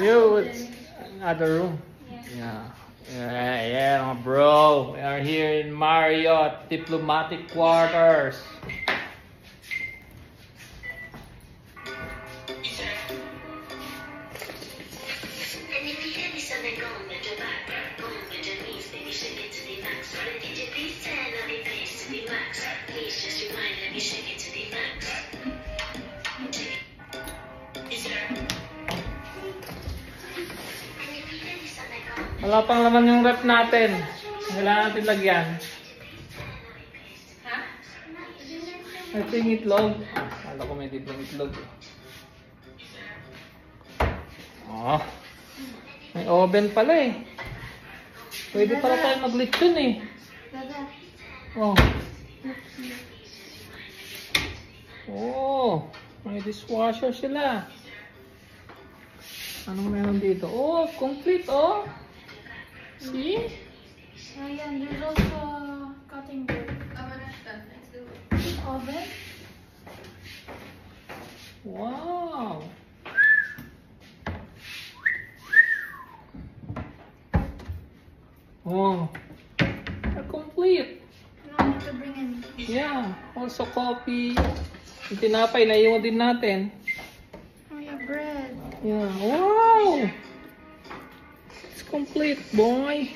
You, it's another room. Yeah. Yeah, bro. We are here in Marriott Diplomatic Quarters. Wala pang laman yung rep natin. Kailangan natin lagyan. Ito yung itlog. Kala ko may dito yung itlog. Oh, may oven pala eh. Pwede pala tayo mag-lechon eh. Oh. Oh, may dishwasher sila. Anong meron dito? Oh, complete oh. See? Ayan, there's also a cutting board. Oven. Wow. Oh, they're complete. No need to bring in. Yeah, also coffee. Yung tinapay, naiwan din natin. Oh yeah, bread. Yeah, wow. It's complete, boy.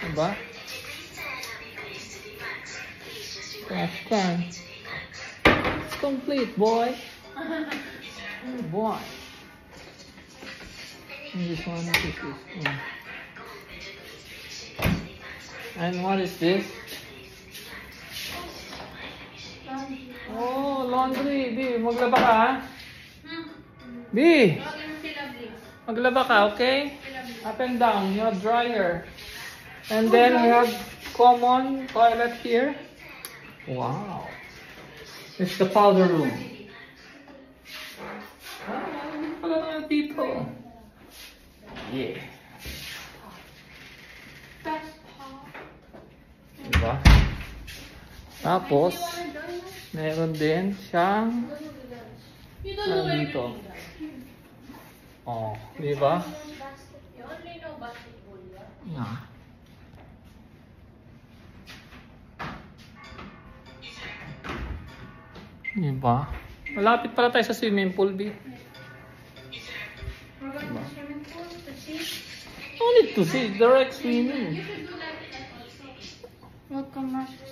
Diba? Trash can. It's complete, boy. Oh, boy. And this one, what is this? Oh. And what is this? Oh, laundry. Bi, maglaba ka, ha? Bi, maglaba ka, okay? Up and down, you have dryer. And then we have common toilet here. Wow. It's the powder room. Ah, hindi pala na dito. Yeah. Diba? Tapos, meron din siyang ano dito. Oh, diba? Yeah. Diba? Malapit pala tayo sa swimming pool, B. Diba? No need to see, direct swimming. Welcome, Master.